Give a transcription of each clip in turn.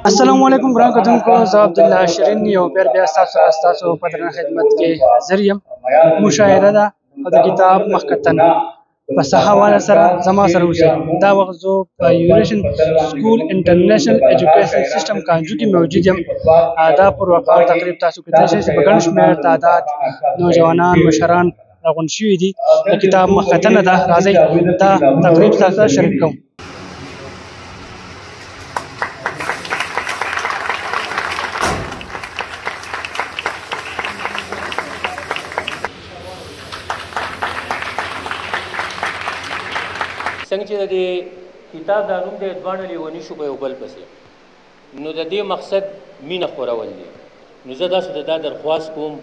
السلام علیکم ګران کتونکو زه عبدالله شیرین یو بیا ستاسو په درنه خدمت کې حاضر یم. مشاعره ده او د کتاب مخکتنه په څه حواله سره زما سره اوسئ. دا وخت زه په یوریشن سکول انټرنیشنل ایجوکیشن سیسټم کانجو کې موجود یم. دا پروګرام تقریب تاسو کتلی شئ چې په ګڼ شمېر تعداد نوجوانان مشران راغونډ شوي دي. د کتاب مخکتنه ده. راځئ دا تقریب تاسو سره شریک کوم. څنګه چې د دې کتاب دا نوم دی دواړه لیوني شو په یو بل پسې، نو د دې مقصد مینه خورول دی. نو زه داسې د دا درخواست کوم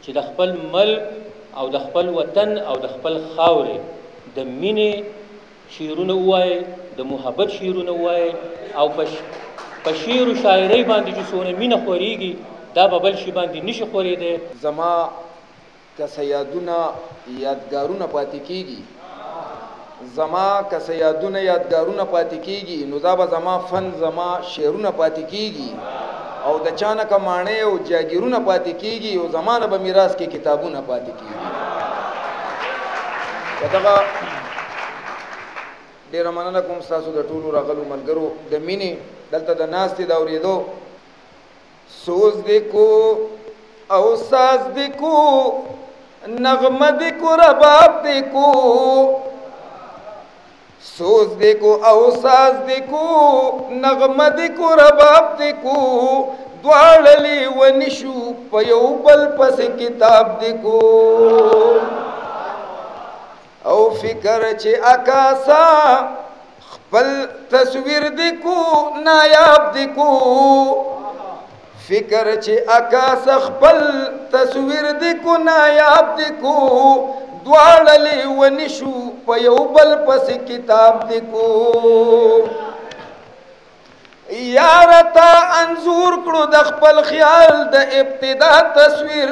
چې د خپل ملک او د خپل وطن او د خپل خاورې د مینې شعرونه ووایئ، د محبت شعرونه ووایئ، او په شعر و شاعرۍ باندې چې څونه مینه خورېږي دا به بل شي باندې نشي خورېدی. زما که څه یادونه یادګارونه پاتې کېږي، پاتې کېږي، نو دا به زما فن، زما شعرونه پاتې کېږي، او د چا نه که ماڼۍ او جاګیرونه پاتې کېږي، او زما نه به میراث کې کتابونه پاتې کېږي. په دغه ډېره مننه کوم ستاسو د ټولو راغلو ملګرو د مینې دلته د ناستې د اورېدو. سوز دې کو او ساز دې کو، نغمه دې کو، رباب دې کو، سوز دے کو او ساز دے کو، نغمه دے کو، رباب دے کو، دواړه ونشو په یو بل پسې کتاب دے کو. او فکر چې اکاسا خپل تصویر دے کو، نایاب دے کو، فکر چې اکاسا خپل تصویر دے کو، نایاب دے کو، دواړه ونشو په یو بل پسې کتاب دې کو. یاره تا انځور کړو د خپل خیال د ابتدا تصویر،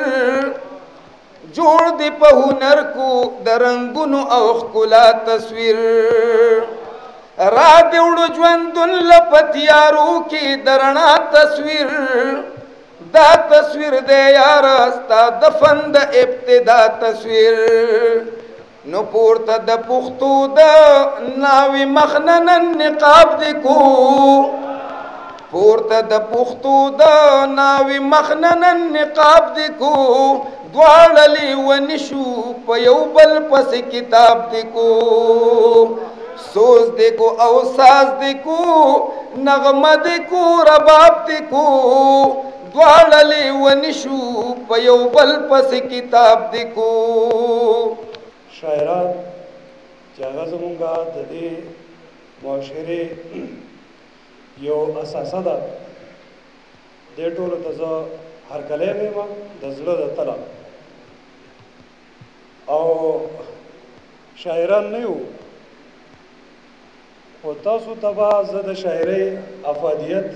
جوړ دې په هنر کو د رنګونو او ښکلا تصویر، را دې وړو ژوندون له په تیارو کې د رڼا تصویر، دا تصویر دے یارا ستا د فن د ابتدا تصویر. نو پورته د پښتو د ناوې مخننن نقاب دې کو، پورته د پښتو د ناوې مخننن نقاب دې کو، دواړه ونشو په یو بل پسې کتاب دې کو. سوز دې کو او ساز دې کو، نغمه دې کو، رباب دې کو، دواړه ونشو په یو بل پسې کتاب دې کو. شاعران چې هغه زمونږه د دې معاشرې یو اساسه ده، دې ټولو ته زه هرکلی وایم د زړه د تله. او شاعران نه یو، خو تاسو ته به زه د شاعرۍ افادیت،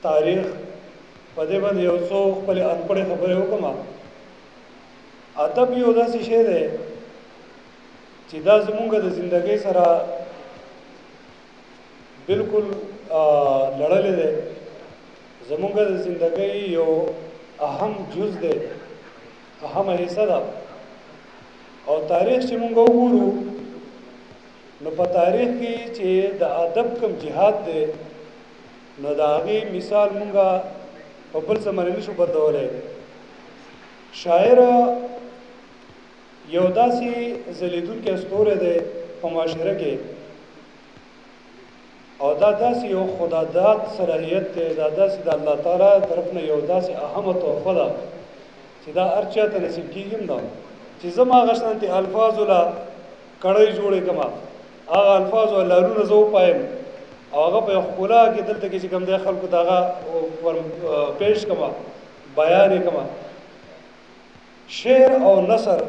تاریخ په دې باندې یو څو خپلې انپړې خبرې وکړم. ادب یو داسې شی دی چې دا زمونږ د زندګۍ سره بالکل لړلی دی، زمونږ د زندګۍ یو اهم جز دی، اهمه حصه ده. او تاریخ چې مونږ وګورو، نو په تاریخ کې چې د ادب کوم جهاد دی، نو د هغې مثال مونږه په بل څه باندې نشو بدلولی. شاعر یو داسې ځلیدونکی ستوری دی په معاشره کې، او دا داسې یو خداداد صلاحیت دی، دا داسې د الله تعالی طرف نه یو داسې اهمه تحفه ده چې دا هر چا ته نصیب کېږي هم ده چې زه م هغه شانتې الفاظو له کړۍ جوړې کړم، هغه الفاظو لارونه زه وپایم، او هغه په یو ښکلا کې دلته کې چې کوم دی خلکو ته هغه ور پیش کړم، بیان یې کړم. شعر او نثر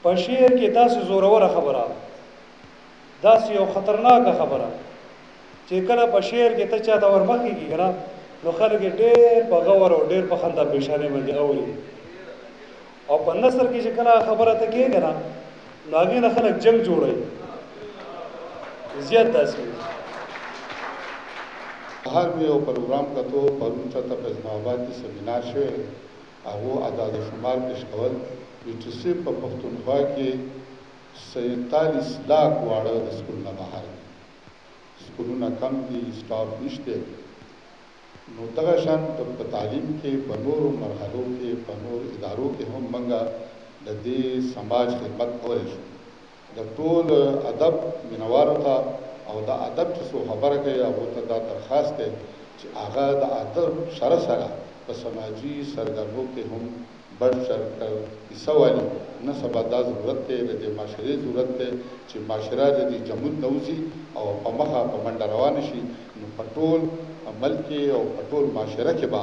په شعر کې داسې زوروره خبره، داسې یو خطرناکه خبره چې کله په شعر کې ته چا ته ورمخ کېږي که نه، نو خلک یې ډېر په غور او ډېر په خندا پیشانۍ باندې اوري. او په نثر کې چې کله خبره ته کېږي نه، نو هغې نه خلک جنګ جوړوي، زیات داسې هر مې یو پروګرام کتو پرون چېرته په اسلام آباد کې سیمینار شوی هغو اعداد شمار پیش کول چې صرف په پښتونخوا کې 47 لاک واړه د سکولونه بهر دي سکولونه کم دي سټاف نشته نو دغه شان په تعلیم کې په نورو مرحلو کې په نورو ادارو کې هم موږ د دې سماج خدمت کولی شو د ټول ادب مینوالو ته او د ادب چې څو خبره کوي هغو ته دا درخواست دی چې هغه د ادب سره سره په سماجي سرګرمو کې هم بڑھ چڑھ کر حصہ والی نه سبا دا ضرورت دی د دې معاشرې ضرورت دی چې معاشره د دې جمود نه وځي او په مخه په منډه روانه شي نو په ټول عمل کې او په ټول معاشره کې به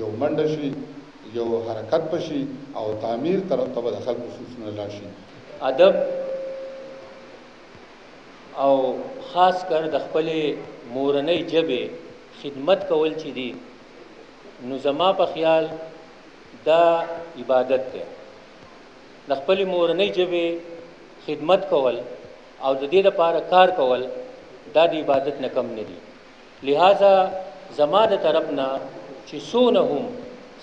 یو منډه شي یو حرکت پشي او تعمیر طرف ته به د خلکو سوچونه لاړ شي ادب او خاص کر د خپلې مورنۍ ژبې خدمت کول چې دي نو زما په خیال دا عبادت دی د خپلې مورنۍ ژبې خدمت کول او د دې لپاره کار کول دا د عبادت نه کم نه دي لہذا زما د طرف نه چې څونه هم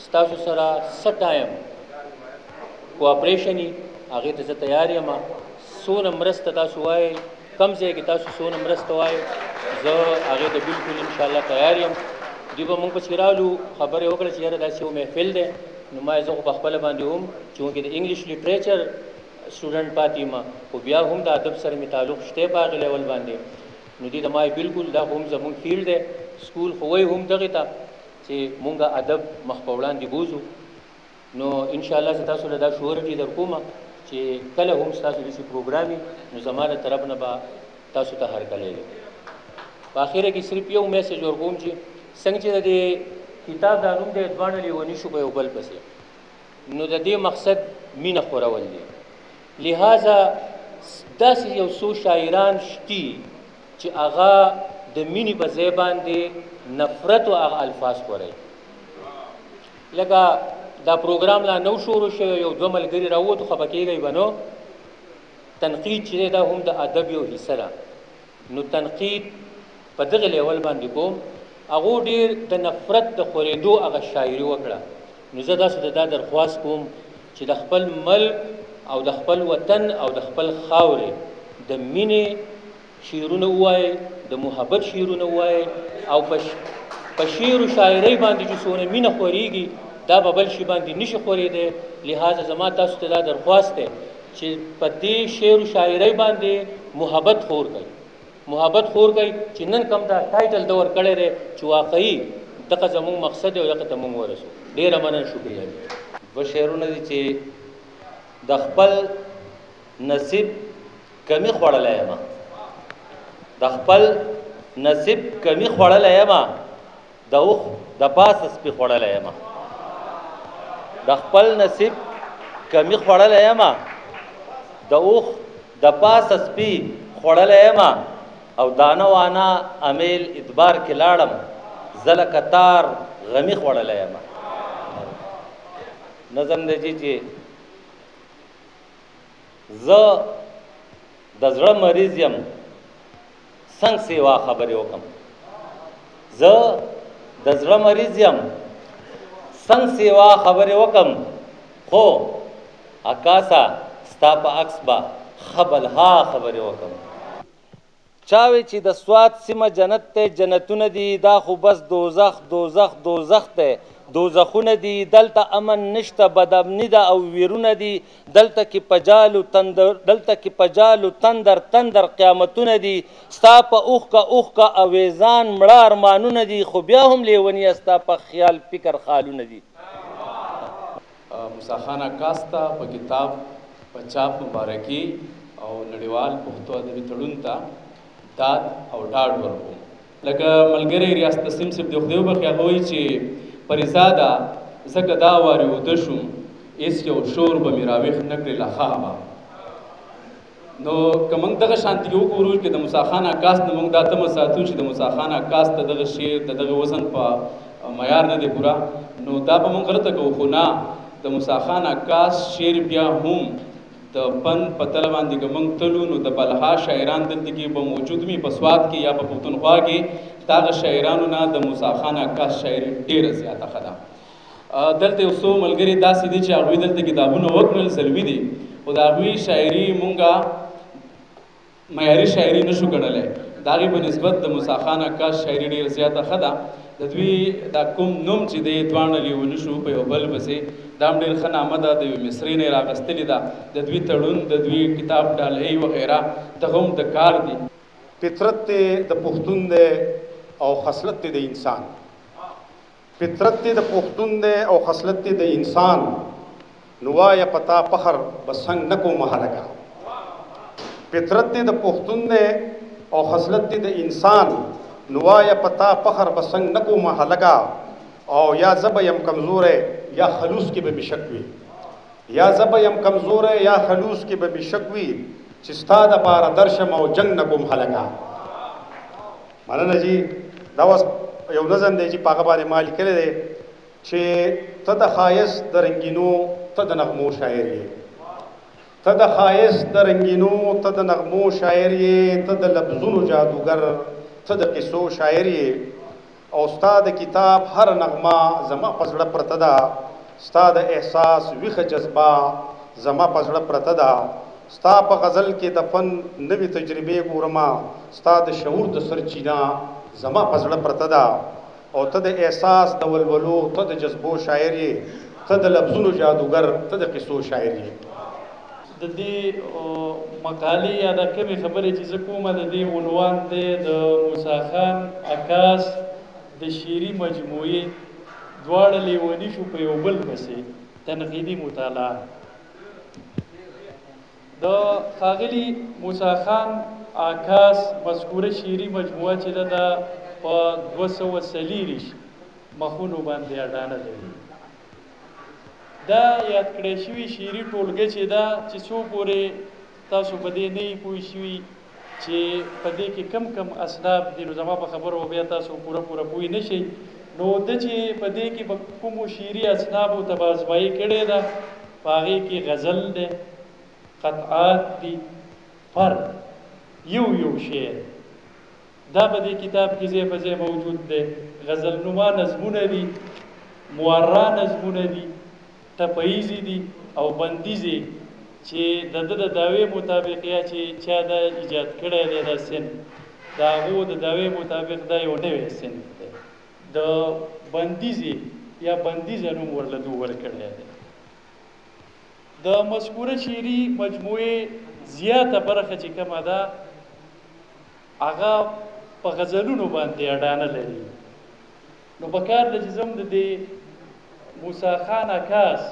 ستاسو سره څه ټایم کوآپریشن وي هغې ته زه تیار یم څونه مرسته تاسو وایئ کم ځای کې تاسو څونه مرسته وایئ زه هغې ته بلکل انشاءالله تیار یم دوی به مونږ پسې رالو خبرې وکړه چې یاره داسې یو محفل دی نو ما زه خو په خپله باندې هم چونکې د انګلیش لیټریچر سټوډنټ پاتې یم خو بیا هم د ادب سره مې تعلق شته په هغې لیول باندې نو دې ته ما بلکل دا خو هم زمونږ فیلډ دی سکول خو وایي هم دغې ته چې مونږ ادب مخ په وړاندې بوځو نو انشاءالله زه تاسو له دا شورټي در کومه چې کله هم ستاسو داسې پروګرام وي نو زما له طرف نه به تاسو ته هرکلی دی په اخره کې صرف یو میسج ورکوم چې څنګه چې د دې کتاب دا نوم دی دواړه لیوني شو په یو بل پسې نو د دې مقصد مینه خورول دی لہذا داسې یو څو شاعران شتي چې هغه د مینې په ځای باندې نفرت او هغه الفاظ خورئ لکه دا پروګرام لا نو شروع شوی یو دوه ملګري راووتو خفه کېږئ به نو تنقید چې دی دا هم د ادب یو حصه ده نو تنقید په دغه لیول باندې کوم هغو ډېر د نفرت د خورېدو هغه شاعري وکړه نو زه داسې د دا درخواست کوم چې د خپل ملک او د خپل وطن او د خپل خاورې د مینې شعرونه ووایئ د محبت شعرونه ووایئ او په شعر و شاعرۍ باندې چې څونه مینه خورېږي دا به بل شي باندې نشي خورېدی لہذا زما تاسو ته دا درخواست دی چې په دې شعر و شاعرۍ باندې محبت خور کړئ محبت خور کوي چې نن کم دا ټایټل دور کړی دی چې واقعي دغه زموږ مقصد دی او دغه ته موږ ورسو ډېره مننه شکریه دوه شعرونه دي چې د خپل نصیب کمی خوړلی یم د خپل نصیب کمی خوړلی یم د اوښ د پاسه سپي خوړلی یم د خپل نصیب کمی خوړلی یم د اوښ د پاسه سپي خوړلی یم او دانه وانه امیل ادبار کې لاړم زه لکه تار غمی خوړلی یم نظم دی چې زه د زړه مریض یم څنګه سیوا خبرې وکړم زه د زړه مریض یم څنګه سیوا خبرې وکړم خو اکاسا ستا په عکس به خبلها خبرې وکړم چاوي چې د سوات سیمه جنت ته جنتونه دي دا خو بس دوزخ دوزخ دوزخ ته دوزخونه دي دلته امن نشته بدامني ده او ویرونه دي دلته کې پجالو تندر تندر قیامتونه دي ستا په اوښکه اویزان مړه ارمانونه دي خو بیا هم لیونی ستا په خیال فکر خالونه دي موسی خان عکاس ته په کتاب په چاپ مبارکي او نړیوال پښتو ادبي تړون ته داد او ډاډ ورکوم لکه ملګری ریاست تسلیم صاحب د خدای وبخښي هغه وایي چې پریزاده ځکه دا وارې اوده شوم هېڅ یو شور به مې راویښ نه کړې له خوابه نو که موږ دغه شانتي وګورو چې د موسی خان عکاس نه موږ دا تمه ساتو چې د موسی خان عکاس ته دغه شعر د دغه وزن په معیار نه دی پوره نو دا به موږ غلطه کوو خو نه د موسی خان عکاس شعر بیا هم د فن په تله باندې که موږ تلو نو د بلها شاعران دلته کې به موجود وي، په سوات کې یا په پښتونخوا کې د هغه شاعرانو نه د موسی خان عکاس شاعري ډېره زیاته ښه ده. دلته یو څو ملګري داسې دي چې هغوی دلته کتابونه وکړل، زلمي دي، خو د هغوی شاعري مونږه معیاري شاعري نشو ګڼلی. د هغې په نسبت د موسی خان عکاس شاعري ډېره زیاته ښه ده. د دوی دا کوم نوم چې دی دواړه لیوني شو په یو بل پسې، دا هم ډېر ښه نامه ده، د یوې مصرۍ نه یې راغستلې ده. د دوی تړون، د دوی کتاب ډالۍ وغیره دغه هم د کار دي. فطرت دی د پښتون دی او خصلت دی د انسان. فطرت دی د پښتون دی او خصلت دی د انسان. نو وایه پتا فخر به څنګ نه کوم هلکه. فطرت دی د پښتون دی او خصلت دی د انسان. نو وایه پتا فخر به څنګ نه کوم هلکه. او یا زه به یم کمزوری یا خلوص کې به مې شک وي. یا زه به یم کمزوری یا خلوص کې به مې شک وي چې ستا دپاره درشم او جنګ نه کوم هلکه. مننه جي. دا اوس یو نظم دی چې په هغه باندې ما لیکلی دی چې ته د ښایست د رنګینو ته د نغمو شاعر یې. ته د ښایست د رنګینو ته د نغمو شاعر یې. ته د لفظونو جادوګر ته د قصو شاعر یې. او ستا د کتاب هر نغمه زما په زړه پرته ده. ستا د احساس ویښه جذبه زما په زړه پرته ده. ستا په غزل کې د فن نوې تجربې ګورمه. ستا د شعور د سرچینه زما په زړه پرته ده. او ته د احساس د ولولو ته د جذبو شاعر یې. ته د لفظونو جادوګر ته د قصو شاعر یې. د دې مقالې یا د کومې خبرې چې زه کومه د دې عنوان دی د موسی خان عکاس د شعري مجموعې دواړه لیوني شو په یو بل پسې تنقیدي مطالعه. د ښاغلي موسی خان عکاس مذکوره شعري مجموعه چې ده دا په 240 مخونو باندې اډانه لري. دا یاد کړی شوي شعري ټولګه چې ده چې څو پورې تاسو په دې نه یې پوه شوي چې په دې کې کم کم اصناف دي، نو زما په خبرو بیا تاسو پوره پوه نه شئ. نو ده چې په دې کې په کومو شعري اصنافو ته به ازمایي کړې ده، په هغې کې غزل دی، قطعات دي، فرد، یو شعر. دا په دې کتاب کې ځای په ځای موجود دی. غزل نما نظمونه دي، معرا نظمونه دي، تپهیزي دي او بندیزي چې د ده د دعوې مطابق یا چې چا دا ایجاد کړی دی دا صنف، د هغو د دعوې مطابق دا یو نوی صنف دی. د بندیزي یا بندیزه نوم ورله دو ورکړی دی. د مذکوره شعري مجموعې زیاته برخه چې کومه ده هغه په غزلونو باندې اډانه لري. نو پکار ده چې زه هم د دې موسی خان عکاس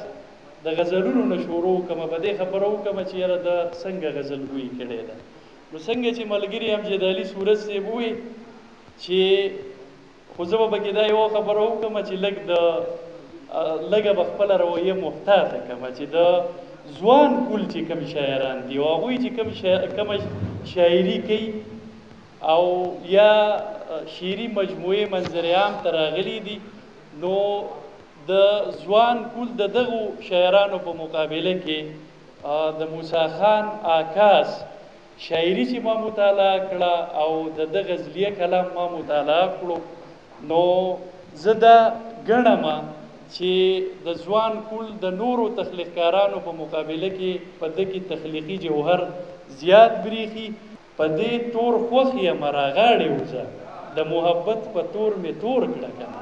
د غزلونو نه شروع کومه، په دې خبره وکړمه چې یاره د څنګه غزلګویي کړې ده. نو څنګه چې ملګري امجد علي صورت صاحب ووایي چې خو زه به پکې دا یوه خبره وکړمه چې لږه به خپله رویه محتاطه کړمه چې د ځوان کول چې کوم شاعران دي او هغوی چې کومه شاعري کوي او یا شعري مجموعې منظر عام ته راغلي دي، نو د ځوان کول د دغو شاعرانو په مقابله کې د موسی خان عکاس شاعري چې ما مطالعه کړه او د ده غزلیه کلام ما مطالعه کړو، نو زه دا ګڼم چې د ځوان کول د نورو تخلیقکارانو په مقابله کې په ده کې تخلیقي جوهر زیات بریښي. په دې تور خوښ یم راغاړې وځه، د محبت په تور مې تور کړه که نه.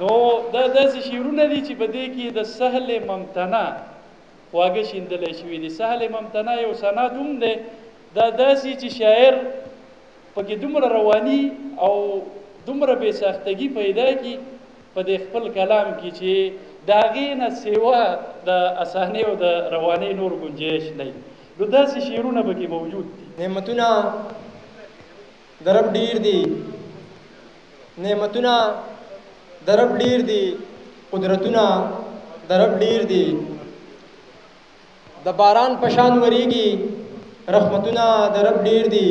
نو دا داسې شعرونه دي چې په دې کې د سهل ممتنع خواږه شیندلی شوي دي. سهل ممتنع یو سند هم دی، دا داسې چې شاعر پکې دومره رواني او دومره بې ساختګي پیدا کړي په دې خپل کلام کې چې د هغې نه سوا د اسانۍ او د روانۍ نور ګنجایش نه وي. نو داسې شعرونه پکې موجود دي. نعمتونه د رب ډېر دي، نعمتونه د رب ډېر دي، قدرتونه د رب ډېر دي. د باران په شان ورېږي رحمتونه د رب ډېر دي.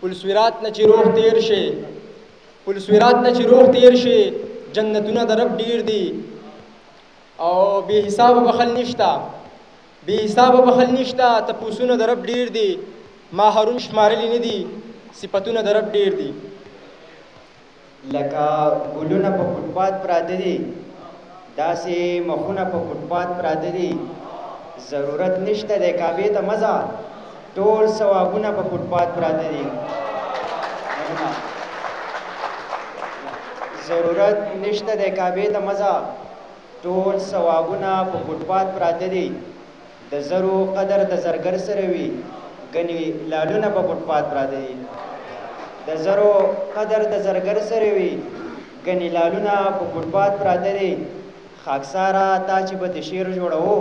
پلسویرات نه چې روح تیر شي، پلسویرات نه چې روح تیر شي، جنتونه د رب ډېر دي. او بې حساب بخل نشته، بې حسابه بخل نشته، تپوسونه د رب ډېر دي، ماهرون شمارلی نه دي، صفتونه د رب ډېر دي. لکه ګلونه په فوټپات پراته دي، داسې مخونه په فوټپات پراته دي. ضرورت نشته د کعبې ته مزه، ټول ثوابونه په فوټپات پراته دي. ضرورت نشته د کعبې ته مزه، ټول ثوابونه په فوټپات پراته دي. د زرو قدر د زرګر سره وي، ګنې لالونه په فوټپات پراته دي. د زرو قدر د زرګر سره وي، ګنې لالونه په فوټپات پراته دي. خاکساره تا چې به د شعر جوړوو،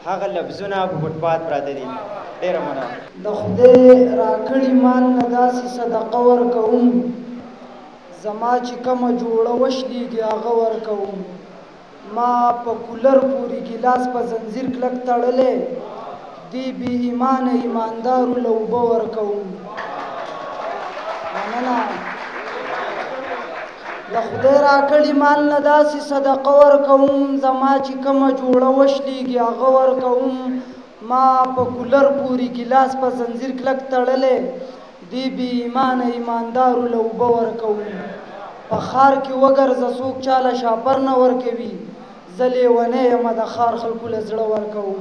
هغه لفظونه په فوټپات پراته دي. ډېره مننه. د خدای راکړي مال نه داسې صدقه ورکوم، زما چې کومه جوړه وشلېږي هغه ورکوم. ما په کولر پورې ګیلاس په زنځیر کلک تړلی، دې بې ایمانه ایماندارو له اوبه ورکوم. مننه. د خدای راکړي مال نه داسې صدقه ورکوم، زما چې کومه جوړه وشلېږي هغه ورکوم. ما په کولر پورې ګیلاس په زنځیر کلک تړلی، دې بې ایمانه ایماندارو له اوبه ورکوم. په ښار کې وګرځه څوک چاله شاپر نه ورکوي، زه لیونی یم د ښار خلکو له زړه ورکوم.